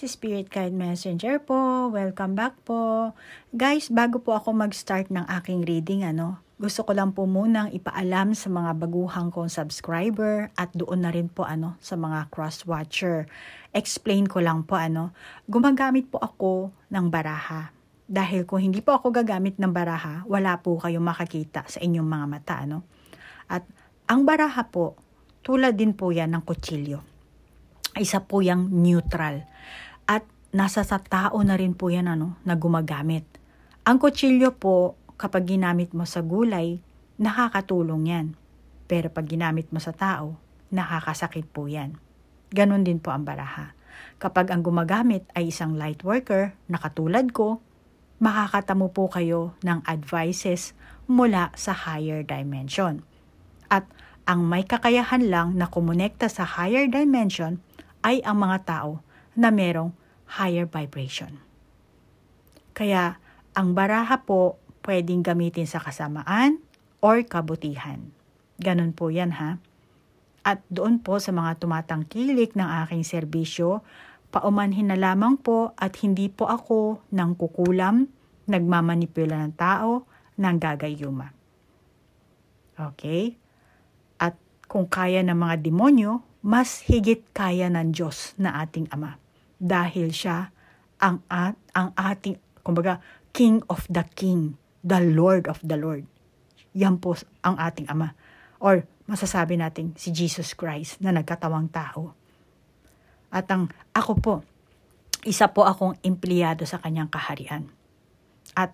guys, Spirit Guide Messenger po. Welcome back po. Guys, bago po ako mag-start ng aking reading, gusto ko lang po munang ipaalam sa mga baguhang kong subscriber at doon na rin po sa mga cross-watcher. Explain ko lang po gumagamit po ako ng baraha. Dahil kung hindi po ako gagamit ng baraha, wala po kayong makakita sa inyong mga mata. At ang baraha po, tulad din po yan ng kutsilyo. Isa po yung neutral. At nasa sa tao na rin po yan na gumagamit. Ang kutsilyo po, kapag ginamit mo sa gulay, nakakatulong yan. Pero pag ginamit mo sa tao, nakakasakit po yan. Ganon din po ang baraha. Kapag ang gumagamit ay isang light worker na katulad ko, makakatamo po kayo ng advices mula sa higher dimension. At ang may kakayahan lang na kumonekta sa higher dimension ay ang mga tao na merong higher vibration. Kaya ang baraha po pwedeng gamitin sa kasamaan or kabutihan. Ganun po yan ha. At doon po sa mga tumatangkilik ng aking serbisyo, paumanhin na lamang po at hindi po ako nang kukulam, nagmamanipula ng tao, ng gagayuma. Okay? At kung kaya ng mga demonyo, mas higit kaya ng Diyos na ating Ama. Dahil siya ang ating, kumbaga, King of the King, the Lord of the Lord. Yan po ang ating Ama. Or masasabi natin si Jesus Christ na nagkatawang tao. At ako po, isa po akong empleyado sa kanyang kaharian. At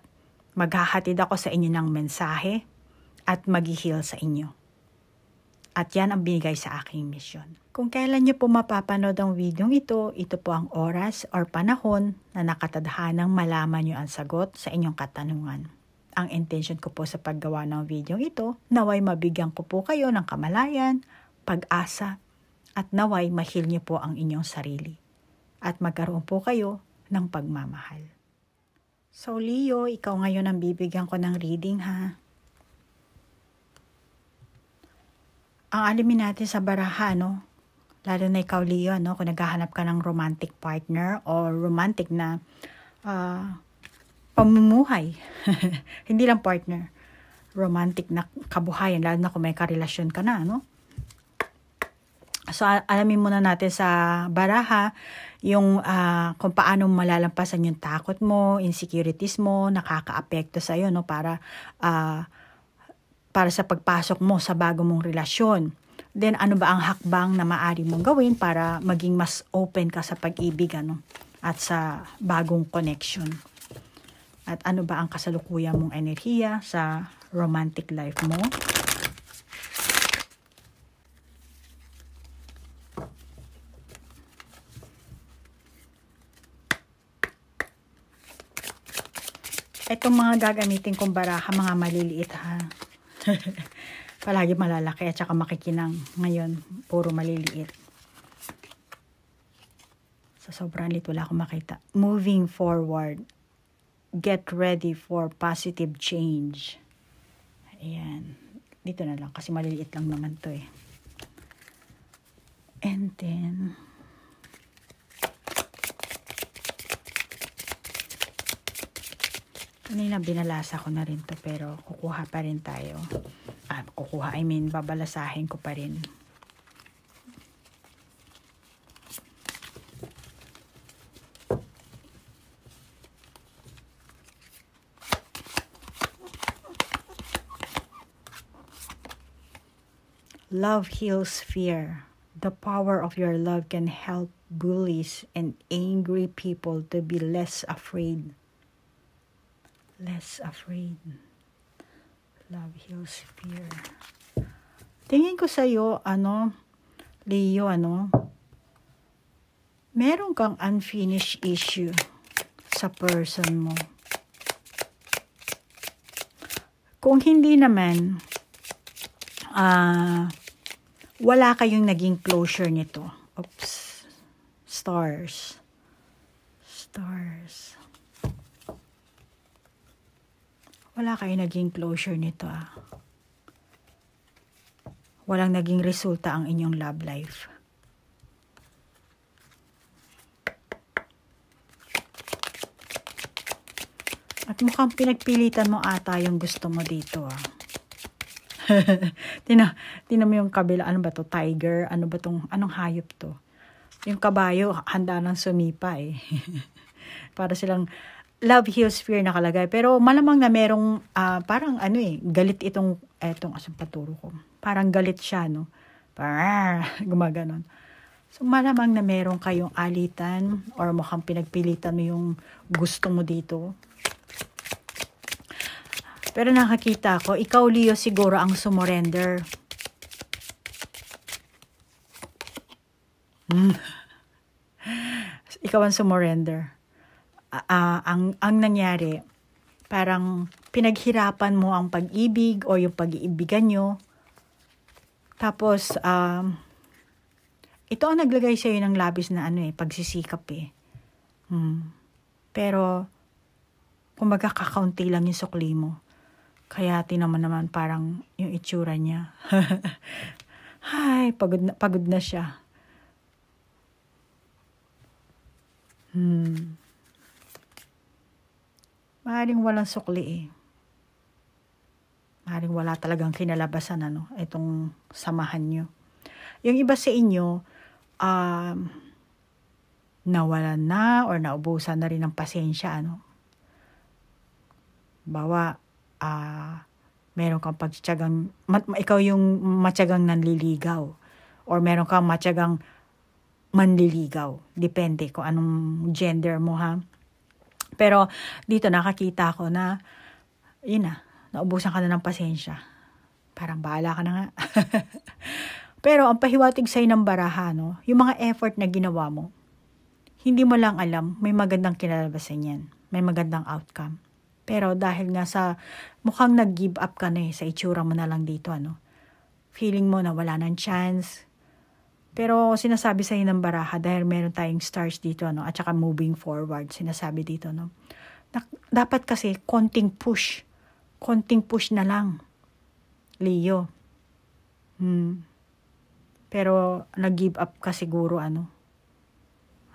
maghahatid ako sa inyo ng mensahe at mag-heal sa inyo. At yan ang binigay sa aking misyon. Kung kailan nyo po mapapanood ang video ito, ito po ang oras or panahon na nakatadhanang malaman nyo ang sagot sa inyong katanungan. Ang intention ko po sa paggawa ng video ito, naway mabigyan ko po kayo ng kamalayan, pag-asa, at naway ma-heal nyo po ang inyong sarili. At magkaroon po kayo ng pagmamahal. So Leo, ikaw ngayon ang bibigyan ko ng reading ha. Ang alamin natin sa baraha, lalo na ikaw, Leo, kung naghahanap ka ng romantic partner or romantic na pamumuhay. Hindi lang partner. Romantic na kabuhayan, lalo na kung may karelasyon ka na, So, alamin muna natin sa baraha yung kung paano malalampasan yung takot mo, insecurities mo, nakaka-apekto sa'yo, para sa pagpasok mo sa bago mong relasyon. Then, ano ba ang hakbang na maaari mong gawin para maging mas open ka sa pag-ibig, at sa bagong connection. At ano ba ang kasalukuyan mong enerhiya sa romantic life mo. Itong mga gagamitin kong baraha, mga maliliit ha. Palagi malalaki at saka makikinang. Ngayon, puro maliliit. So, sobrang lit, wala akong makita. Moving forward. Get ready for positive change. Ayan. Dito na lang kasi maliliit lang naman to eh. And then, kanina binalasa ko na rin to pero kukuha pa rin tayo. Babalasahin ko pa rin. Love heals fear. The power of your love can help bullies and angry people to be less afraid. Less afraid. Love heals fear. Tingin ko sa'yo, Leo, meron kang unfinished issue sa person mo. Kung hindi naman, wala kayong naging closure nito. Oops. Stars. Wala kayong naging closure nito. Walang naging resulta ang inyong love life. At mukhang pinagpilitan mo ata yung gusto mo dito. Tinan mo yung kabila. Ano ba to? Tiger? Ano ba tong, anong hayop to? Yung kabayo, handa nang sumipa eh. Para silang love heals fear nakalagay. Pero malamang na merong, parang ano eh, galit etong asang paturo ko. Parang galit siya, no? Parang gumaganon. So malamang na meron kayong alitan or mukhang pinagpilitan mo yung gusto mo dito. Pero nakakita ko, ikaw Leo siguro ang sumurrender. Ikaw ang sumurrender. Ang nangyari, parang pinaghirapan mo ang pag-ibig o yung pag-iibigan nyo. Tapos, ito ang naglagay sa'yo ng labis na pagsisikap eh. Pero, kumbaga kakaunti lang yung sukli mo. Kaya tinaman naman parang yung itsura niya. Ay, pagod na siya. Maaaring walang sukli eh. Maaaring wala talagang kinalabasan itong samahan nyo. Yung iba sa inyo, nawalan na or naubusan na rin ng pasensya, Bawa, meron kang pagtsagang, ikaw yung matyagang nanliligaw. Or meron kang matyagang manliligaw. Depende kung anong gender mo, ha. Pero, dito nakakita ko na, naubusan ka na ng pasensya. Parang bahala ka na nga. Pero, ang pahiwatig sa'yo ng baraha, yung mga effort na ginawa mo, hindi mo lang alam, may magandang kinalabasan yan. May magandang outcome. Pero dahil nga sa mukhang nag-give up ka na sa itsura mo na lang dito, feeling mo na wala nang chance. Pero sinasabi sa'yo ng baraha, dahil meron tayong stars dito, at saka moving forward, sinasabi dito, dapat kasi konting push na lang, Leo. Pero nag-give up ka siguro,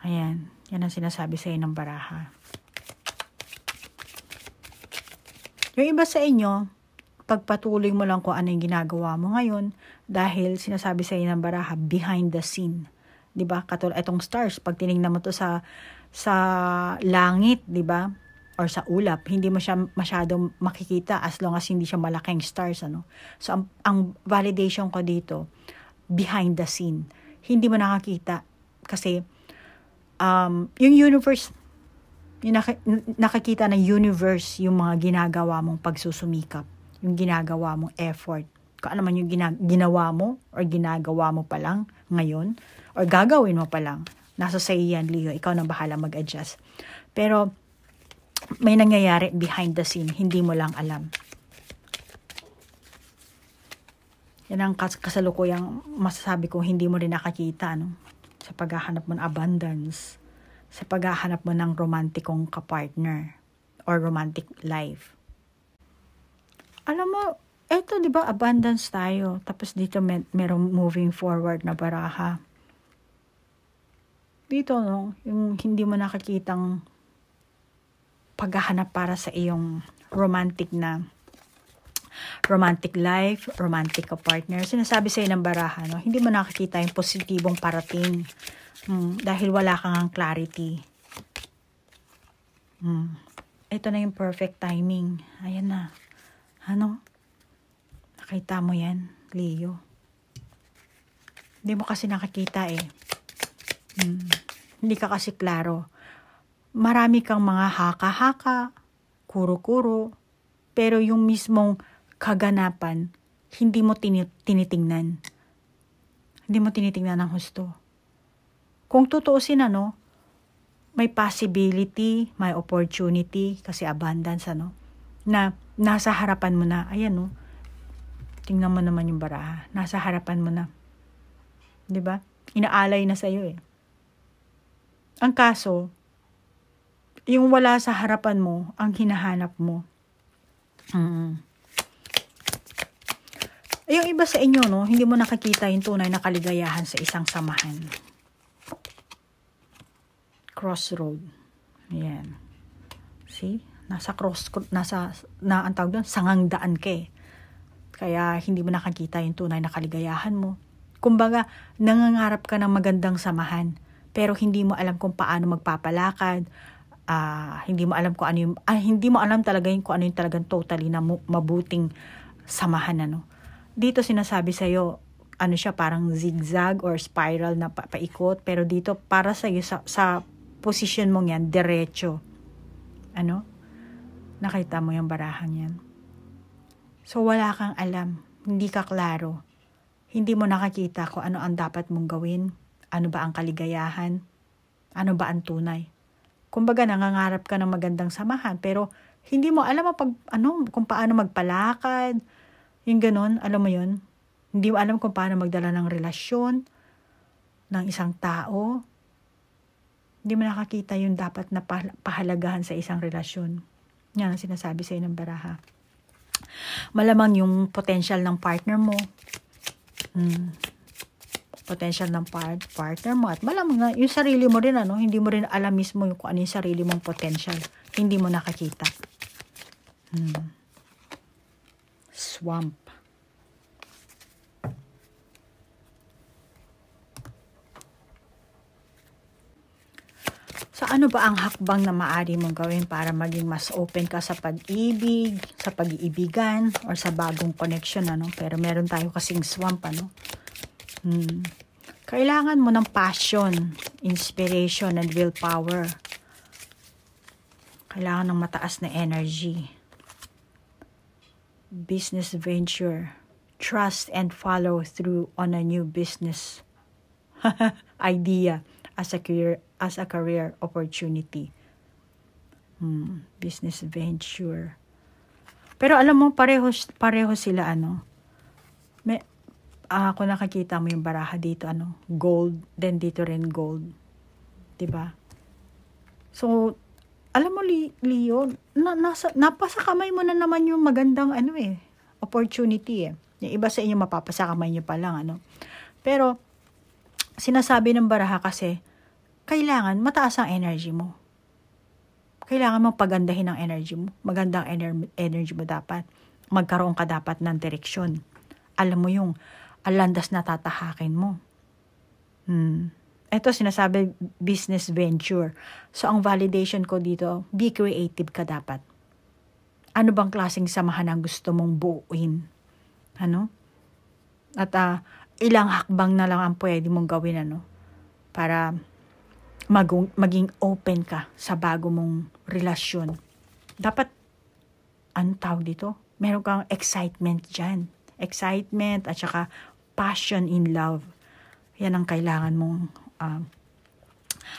Ayan, yan ang sinasabi sa'yo ng baraha. Yung iba sa inyo, pagpatuloy mo lang kung ano yung ginagawa mo ngayon dahil sinasabi sa inyo ng baraha, behind the scene. Diba? Katulad itong stars, pag tinignan mo to sa langit, diba? Or sa ulap, hindi mo siya masyadong makikita as long as hindi siya malaking stars. So, ang validation ko dito, behind the scene. Hindi mo nakakita kasi yung universe, yung nakakita ng universe yung mga ginagawa mong pagsusumikap, yung ginagawa mong effort. Kung ano man yung ginawa mo or ginagawa mo pa lang ngayon or gagawin mo pa lang. Nasa sa'yo yan, Leo. Ikaw na bahala mag-adjust. Pero may nangyayari behind the scene. Hindi mo lang alam. Yan ang kasalukuyang masasabi ko hindi mo rin nakakita sa paghahanap mo ng abundance. Sa paghahanap mo ng romantikong kapartner or romantic life. Alam mo, eto diba abundance tayo. Tapos dito merong moving forward na baraha. Dito yung hindi mo nakakitang paghahanap para sa iyong romantic life, romantic kapartner. Sinasabi sa'yo ng baraha, hindi mo nakakita yung positibong parating. Dahil wala kang clarity. Ito na yung perfect timing. Ayan na. Nakita mo yan, Leo. Hindi mo kasi nakakita eh. Hindi ka kasi klaro. Marami kang mga haka-haka, kuro-kuro, pero yung mismong kaganapan, hindi mo tinitingnan. Hindi mo tinitingnan ng husto. Kung tutuusin, may possibility, may opportunity, kasi abundance, na nasa harapan mo na, ayan, tingnan mo naman yung baraha, nasa harapan mo na. Diba? Inaalay na sa'yo eh. Ang kaso, yung wala sa harapan mo, ang hinahanap mo. Yung iba sa inyo, hindi mo nakakita yung tunay na kaligayahan sa isang samahan. Crossroad. Ayan. See? ang tawag doon, sangang daan ka eh. Kaya hindi mo nakakita yung tunay na kaligayahan mo. Kumbaga, nangangarap ka ng magandang samahan, pero hindi mo alam kung paano magpapalakad, hindi mo alam kung ano yung, hindi mo alam talaga kung ano yung talagang totally na mabuting samahan, ano. Dito sinasabi sa'yo, ano siya, parang zigzag or spiral na paikot, pero dito para sa'yo, sa position mong yan, diretso. Ano? Nakita mo yung barahang yan. So, wala kang alam. Hindi ka klaro. Hindi mo nakakita kung ano ang dapat mong gawin. Ano ba ang kaligayahan? Ano ba ang tunay? Kumbaga, nangangarap ka ng magandang samahan, pero hindi mo alam kung paano magpalakad. Yung ganun, alam mo yun? Hindi mo alam kung paano magdala ng relasyon ng isang tao. Hindi mo nakakita yung dapat na pahalagahan sa isang relasyon. Yan ang sinasabi sa'yo ng baraha. Malamang yung potential ng partner mo, potential ng partner mo, at malamang na yung sarili mo rin, ano, hindi mo rin alam mismo kung ano yung sarili mong potential. Hindi mo nakakita. Swamp. So, ano ba ang hakbang na maaari mong gawin para maging mas open ka sa pag-ibig, sa pag-iibigan, or sa bagong connection, ano? Pero meron tayo kasing swamp, ano? Kailangan mo ng passion, inspiration, and willpower. Kailangan ng mataas na energy. Business venture. Trust and follow through on a new business idea as a career opportunity. Business venture. Pero alam mo, pareho sila, ano. Kung nakakita mo yung baraha dito, ano, gold, then dito rin gold. 'Di ba? So, alam mo, Leo, napasa kamay mo na naman yung magandang opportunity eh. Yung iba sa inyo mapapasa kamay nyo pa lang, ano. Pero sinasabi ng baraha kasi, kailangan mataas ang energy mo. Kailangan mong pagandahin ang energy mo. Magandang energy mo dapat. Magkaroon ka dapat ng direksyon. Alam mo yung landas na tatahakin mo. Ito sinasabi, business venture. So, ang validation ko dito, be creative ka dapat. Ano bang klaseng samahan ang gusto mong buuin? Ano? At ilang hakbang na lang ang pwede mong gawin, ano? Para maging open ka sa bago mong relasyon. Dapat, ano tawag dito? Meron kang excitement dyan. Excitement at saka passion in love. Yan ang kailangan mong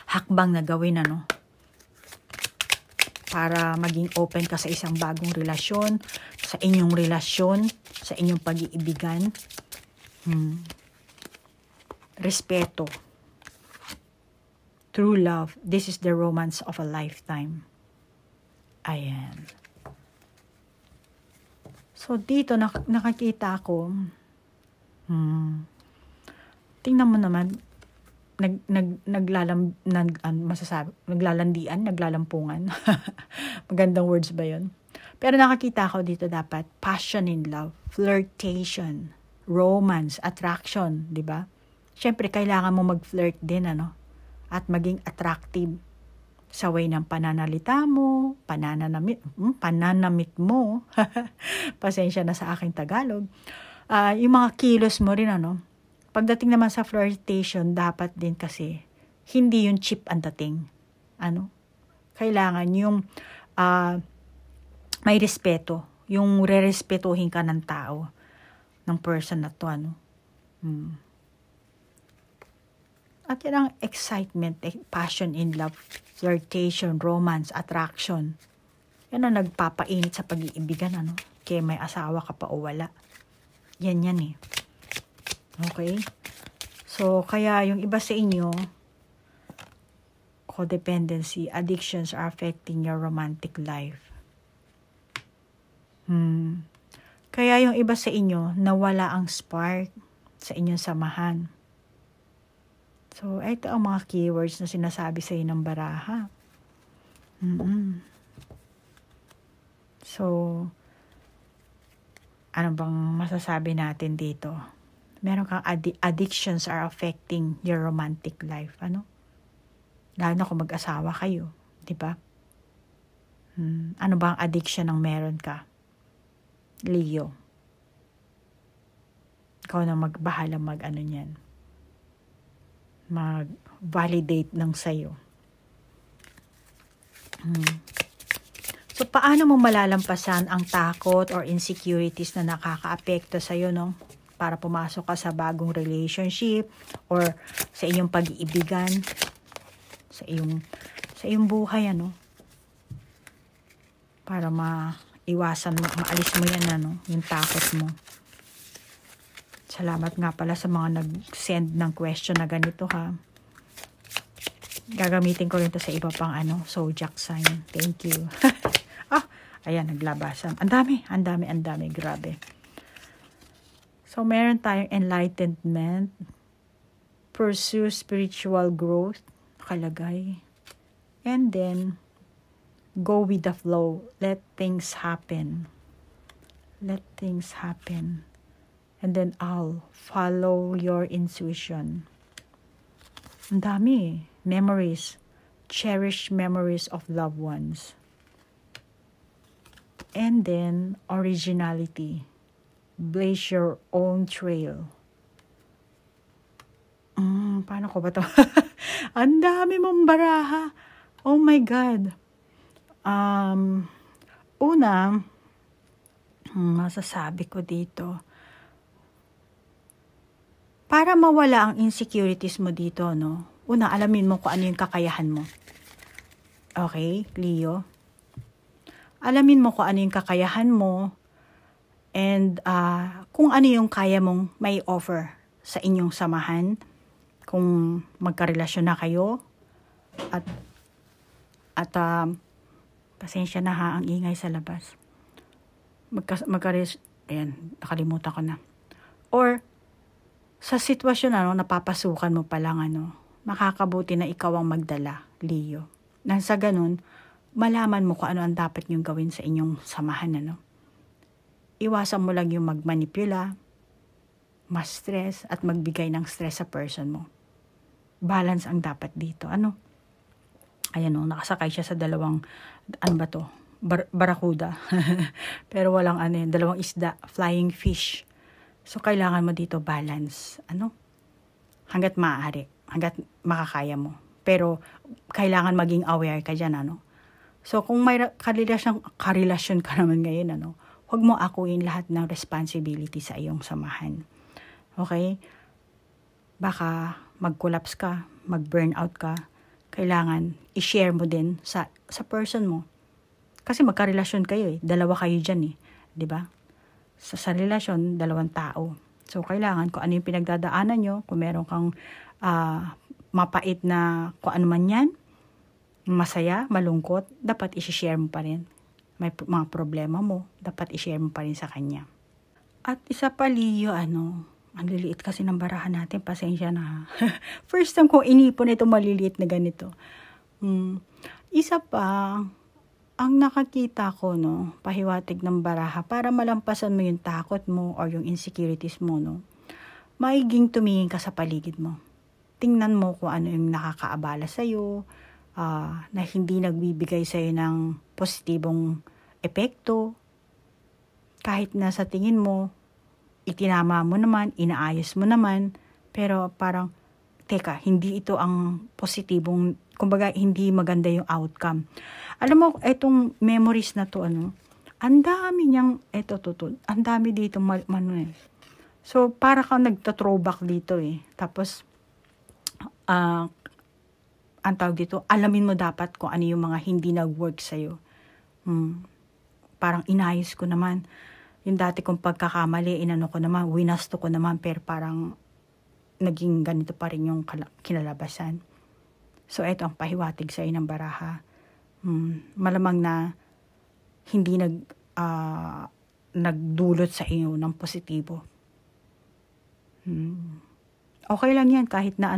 hakbang na gawin, ano? Para maging open ka sa isang bagong relasyon, sa inyong relasyon, sa inyong pag-iibigan. Respeto. True love. This is the romance of a lifetime. Ayan. So, dito nakakita ko, tingnan mo naman, naglalandian, naglalampungan. Magandang words ba yun? Pero nakakita ko dito dapat, passion in love, flirtation, romance, attraction, di ba? Siyempre, kailangan mo mag-flirt din, ano? At maging attractive sa way ng pananalita mo, pananamit mo. Pasensya na sa aking Tagalog. Yung mga kilos mo rin, ano? Pagdating naman sa flirtation, dapat din kasi hindi yung cheap ang dating. Ano? Kailangan yung may respeto. Yung re-respetuhin ka ng tao, ng person na to, ano? At yan ang excitement, passion in love, flirtation, romance, attraction. Yan ang nagpapainit sa pag-iibigan, ano? Kaya may asawa ka pa o wala. Yan eh. Okay? So, kaya yung iba sa inyo, codependency, addictions are affecting your romantic life. Kaya yung iba sa inyo, nawala ang spark sa inyong samahan. So, ito ang mga keywords na sinasabi sa inyo ng baraha. So, ano bang masasabi natin dito? Meron kang addictions are affecting your romantic life. Ano? Lalo na kung mag-asawa kayo. Diba? Ano bang addiction ang meron ka? Leo. Ikaw na magbahala mag-ano niyan. Mag-validate ng sayo. So, paano mo malalampasan ang takot or insecurities na nakakaapekto sa'yo, no? Para pumasok ka sa bagong relationship or sa iyong pag-iibigan, sa iyong buhay, ano? Para maiwasan mo, maalis mo yan, ano? Yung takot mo. Salamat nga pala sa mga nag-send ng question na ganito, ha. Gagamitin ko rin to sa iba pang zodiac sign. Thank you. Ayan, naglabasan. Ang dami. Grabe. So, meron tayong enlightenment, pursue spiritual growth, nakalagay. And then, go with the flow. Let things happen. Let things happen. And then I'll follow your intuition. Ang dami. Memories. Cherish memories of loved ones. And then originality. Blaze your own trail. Paano ko ba to? Ang dami mong baraha. Oh my God. Una, masasabi ko dito, para mawala ang insecurities mo dito, no? Una, alamin mo kung ano yung kakayahan mo. Okay, Leo? Alamin mo kung ano yung kakayahan mo and kung ano yung kaya mong may offer sa inyong samahan. Kung magkarelasyon na kayo at pasensya na ha, ang ingay sa labas. Ayan, nakalimutan ko na. Or, sa sitwasyon napapasukan mo pa lang makakabuti na ikaw ang magdala, Leo. Nang sa ganun, malaman mo kung ano ang dapat niyong gawin sa inyong samahan, Iwasan mo lang yung magmanipula, ma-stress, at magbigay ng stress sa person mo. Balance ang dapat dito, Ayan nakasakay siya sa dalawang, barakuda. Pero walang dalawang isda, flying fish. So, kailangan mo dito balance. Hanggat maaari. Hanggat makakaya mo. Pero, kailangan maging aware ka dyan, So, kung may karelasyon ka naman ngayon, huwag mo akuin lahat ng responsibility sa iyong samahan. Okay? Baka mag-collapse ka, mag-burnout ka. Kailangan i-share mo din sa person mo. Kasi magkarelasyon kayo Dalawa kayo dyan Diba? Sa relasyon, dalawang tao. So, kailangan kung ano yung pinagdadaanan nyo, kung meron kang mapait na kung ano man yan, masaya, malungkot, dapat i-share mo pa rin. May mga problema mo, dapat i-share mo pa rin sa kanya. At isa pa, Leo, ang liliit kasi ng barahan natin, pasensya na. First time kong inipon ito maliliit na ganito. Isa pa, ang nakakita ko, pahiwatig ng baraha, para malampasan mo yung takot mo or yung insecurities mo, maiging tumingin ka sa paligid mo. Tingnan mo kung ano yung nakakaabala sa'yo, na hindi nagbibigay sa'yo ng positibong epekto. Kahit na sa tingin mo, itinama mo naman, inaayos mo naman, pero parang, teka, hindi ito ang positibong, kumbaga, hindi maganda yung outcome. Alam mo, etong memories na to, ang dami niyang, ang dami dito, So, para kang nagta-throwback dito Tapos, ang tawag dito, alamin mo dapat kung ano yung mga hindi nag-work sa'yo. Parang inayos ko naman. Yung dati kong pagkakamali, ko naman, winasto ko naman, pero parang naging ganito pa rin yung kinalabasan. So, eto ang pahiwatig sa'yo ng baraha. Malamang na hindi nagdulot sa iyo ng positibo. Okay lang yan kahit na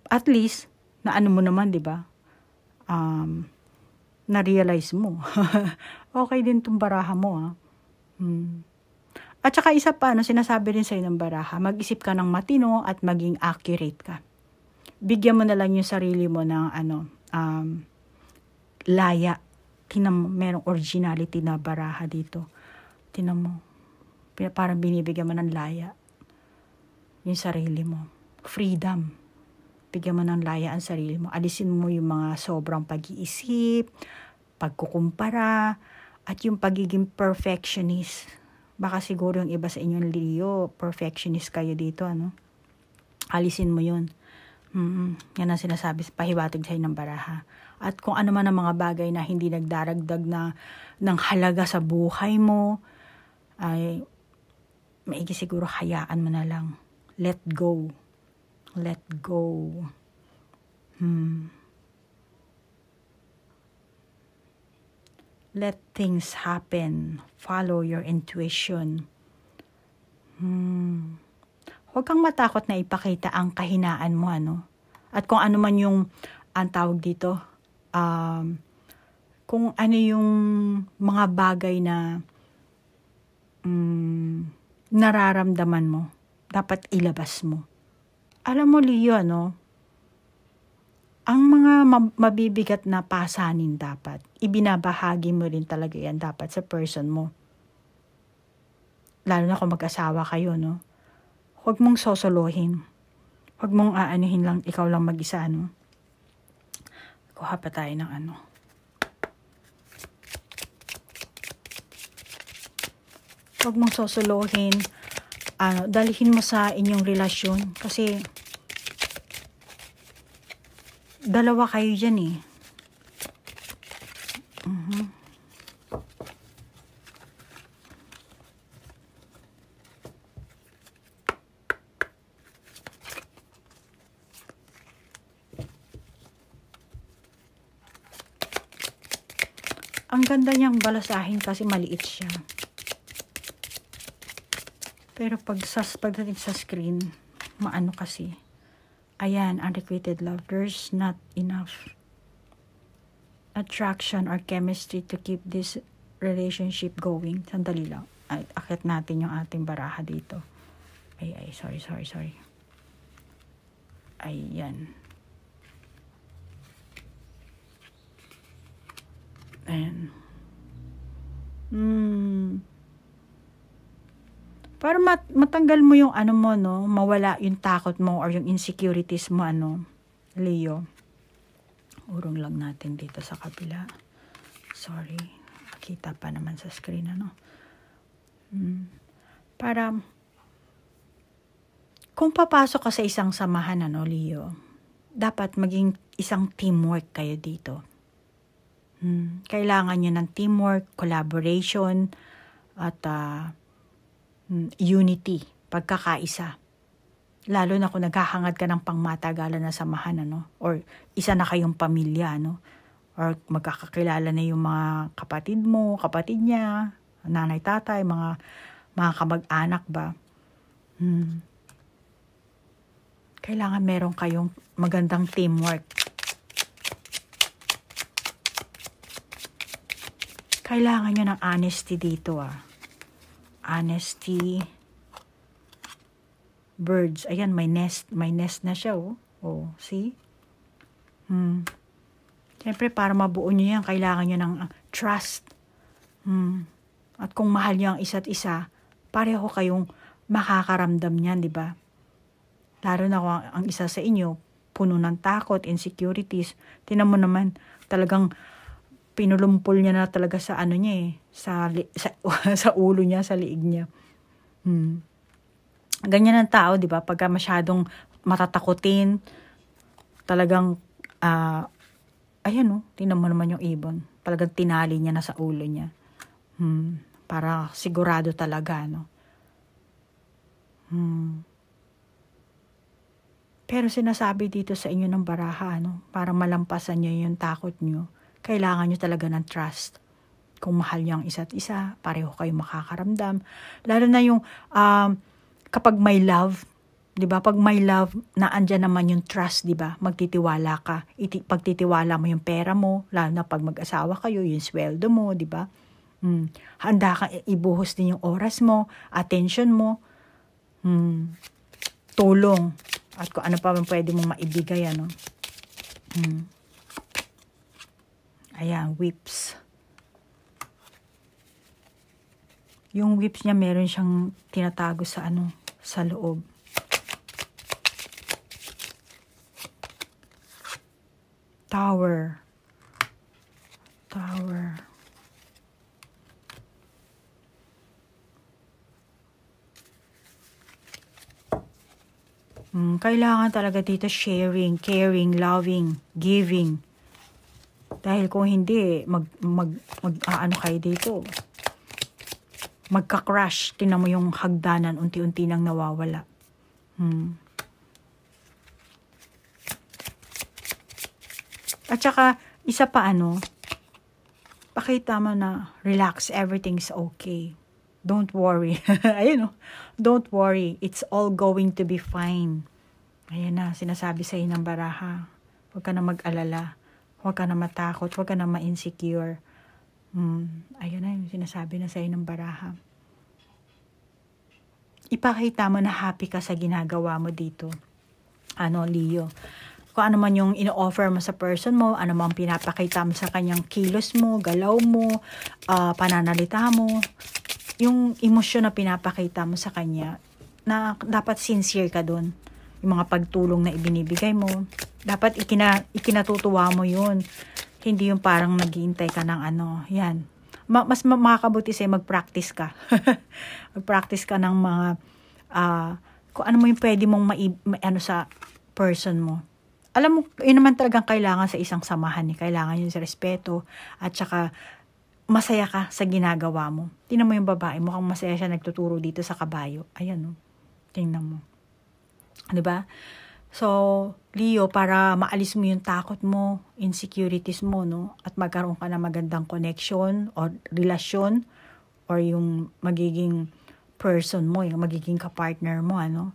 at least na mo naman, 'di ba? Na-realize mo. Okay din tong baraha mo, ah. At saka isa pa, sinasabi rin sa'yo ng baraha, mag-isip ka ng matino at maging accurate ka. Bigyan mo na lang yung sarili mo ng laya. Tingnan mo, merong originality na baraha dito. Tingnan mo, parang binibigyan mo ng laya yung sarili mo. Freedom. Bigyan mo ng laya ang sarili mo. Alisin mo yung mga sobrang pag-iisip, pagkukumpara, at yung pagiging perfectionist. Baka siguro yung iba sa inyong Leo, perfectionist kayo dito, Alisin mo yun. Yan ang sinasabi, pahiwatig sa'yo ng baraha. At kung ano man ang mga bagay na hindi nagdaragdag ng halaga sa buhay mo, ay maigi siguro hayaan mo na lang. Let go. Let go. Let things happen. Follow your intuition. Huwag kang matakot na ipakita ang kahinaan mo, At kung ano man yung, ang tawag dito, kung ano yung mga bagay na nararamdaman mo, dapat ilabas mo. Alam mo, Leo, ang mga mabibigat na pasanin dapat, ibinabahagi mo rin talaga yan dapat sa person mo. Lalo na kung mag-asawa kayo, Huwag mong sosolohin. Huwag mong aanuhin lang, ikaw lang mag-isa, Kuha pa tayo ng Huwag mong sosolohin. Dalhin mo sa inyong relasyon. Kasi, dalawa kayo dyan, Ang ganda niyang balasahin kasi maliit siya. Pero pagdating sa screen, maano kasi. Ayan, unrequited love. There's not enough attraction or chemistry to keep this relationship going. Sandali lang. Akit natin yung ating baraha dito. Sorry. Ayan. Ayan. Para matanggal mo yung mawala yung takot mo or yung insecurities mo, Leo. Urong lang natin dito sa kabila. Sorry. Nakita pa naman sa screen, Para, kung papasok ka sa isang samahan, Leo, dapat maging isang teamwork kayo dito. Kailangan nyo ng teamwork, collaboration, at unity, pagkakaisa. Lalo na kung naghahangad ka ng pangmatagalan na samahan, or isa na kayong pamilya, or magkakakilala na yung mga kapatid mo, kapatid niya, nanay, tatay, mga kamag-anak ba. Kailangan meron kayong magandang teamwork. Kailangan nyo ng honesty dito, Honesty. Birds. Ayan, may nest na siya, see? Siyempre, para mabuo nyo yan, kailangan nyo ng trust. At kung mahal nyo ang isa't isa, pareho kayong makakaramdam niyan, di ba? Lalo na kung ang isa sa inyo, puno ng takot, insecurities. Tinan mo naman, talagang pinulumpol niya na talaga sa niya sa ulo niya, sa liig niya. Ganyan ang tao, di ba? Pagka masyadong matatakutin, talagang, tingnan mo naman yung ibon. Talagang tinali niya na sa ulo niya. Para sigurado talaga, Pero sinasabi dito sa inyo ng baraha, para malampasan niyo yung takot niyo, kailangan nyo talaga ng trust. Kung mahal nyo ang isa't isa, pareho kayo makakaramdam. Lalo na yung kapag may love, di ba? Pag may love, naandyan naman yung trust, di ba? Magtitiwala ka. Pagtitiwala mo yung pera mo, lalo na pag mag-asawa kayo, yung sweldo mo, di ba? Handa kang ibuhos din yung oras mo, attention mo, tulong, at kung ano pa man pwede mong maibigay, ano. Ayan, whips. Yung whips niya, meron siyang tinatago sa ano, sa loob. Tower. Kailangan talaga dito sharing, caring, loving, giving. Dahil kung hindi, ano kayo dito, magka-crash. Tingnan mo yung hagdanan, unti-unti nang nawawala. At saka, isa pa ano, pakita mo na relax, everything's okay. Don't worry. Ayun, don't worry. It's all going to be fine. Ayan na, sinasabi sa iyo ng baraha. Huwag ka na mag-alala. Huwag ka na matakot. Huwag ka na ma-insecure. Ayun na, yung sinasabi na sa iyo ng baraha. Ipakita mo na happy ka sa ginagawa mo dito. Ano, Leo? Kung ano man yung ino-offer mo sa person mo, ano man pinapakita mo sa kanyang kilos mo, galaw mo, pananalita mo, yung emosyon na pinapakita mo sa kanya, na dapat sincere ka dun. Yung mga pagtulong na ibinibigay mo, dapat ikinatutuwa mo yun. Hindi yung parang naghihintay ka ng ano, yan. Mas makakabuti sa'yo, mag-practice ka. Mag-practice ka ng mga, kung ano mo yung pwede mong ano sa person mo. Alam mo, yun naman talagang kailangan sa isang samahan. Kailangan yun sa respeto, at saka masaya ka sa ginagawa mo. Tingnan mo yung babae, mukhang masaya siya nagtuturo dito sa kabayo. Ayan, no? Tingnan mo. Diba? So, Leo, para maalis mo yung takot mo, insecurities mo, no? At magkaroon ka na magandang connection or relasyon, or yung magiging person mo, yung magiging kapartner mo, ano?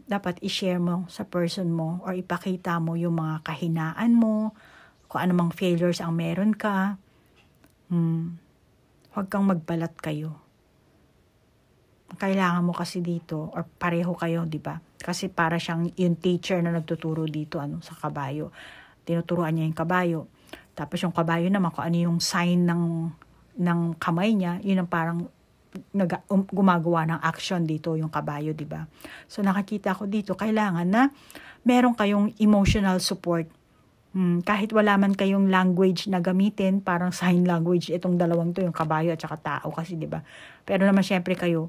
Dapat i-share mo sa person mo or ipakita mo yung mga kahinaan mo, kung anumang failures ang meron ka. Huwag kang magbalat kayo. Kailangan mo kasi dito, or pareho kayo, di ba? Kasi para siyang yung teacher na nagtuturo dito, ano, sa kabayo. Tinuturuan niya yung kabayo. Tapos yung kabayo naman, kung ano yung sign ng kamay niya, yun ang parang gumagawa ng action dito yung kabayo, di ba? So nakakita ko dito, kailangan na meron kayong emotional support. Kahit wala man kayong language na gamitin, parang sign language itong dalawang to, yung kabayo at saka tao kasi, di ba? Pero naman syempre kayo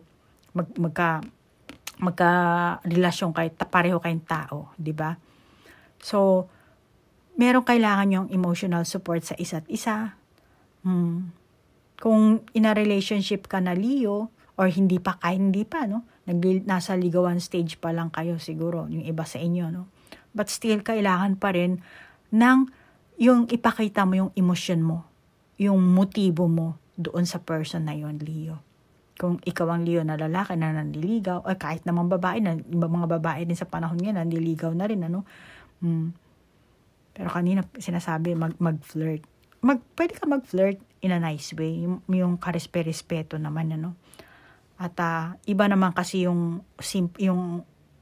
magka-relasyon kayo, pareho kayong tao, di ba? So meron kailangan yung emotional support sa isa't isa. Kung in a relationship ka na, Leo, or hindi pa, no? Nasa ligawan stage pa lang kayo siguro, yung iba sa inyo, no? But still, kailangan pa rin ng yung ipakita mo yung emosyon mo, yung motibo mo doon sa person na yon, Leo. Kung ikaw ang Leo na lalaki na nandiligaw, o kahit naman babae, mga babae din sa panahon ngayon, nandiligaw na rin, ano? Pero kanina sinasabi, mag-flirt. Pwede ka mag-flirt in a nice way, yung karespeto naman, ano? At iba naman kasi yung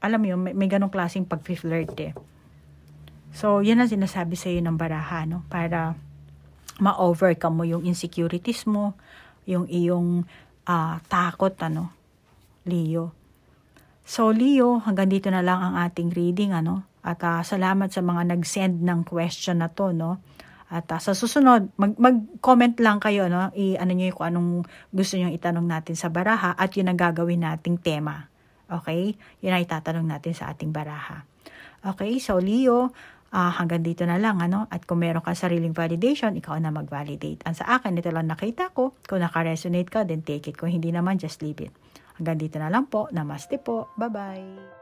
alam mo yun, may ganong klaseng pag-flirt eh. So, yan ang sinasabi sa iyo ng baraha, no? Para ma-overcome mo yung insecurities mo, yung iyong takot, ano, Leo. So, Leo, hanggang dito na lang ang ating reading, ano? At salamat sa mga nag-send ng question na to, no? At sa susunod, mag-comment lang kayo, no? Ano nyo kung anong gusto nyo itanong natin sa baraha at yun ang gagawin nating tema. Okay? Yun ay tatanong natin sa ating baraha. Okay? So, Leo, hanggang dito na lang, ano? At kung meron ka sariling validation, ikaw na mag-validate. Ang sa akin, ito lang nakita ko. Kung naka-resonate ka, then take it. Kung hindi naman, just leave it. Hanggang dito na lang po. Namaste po. Bye-bye.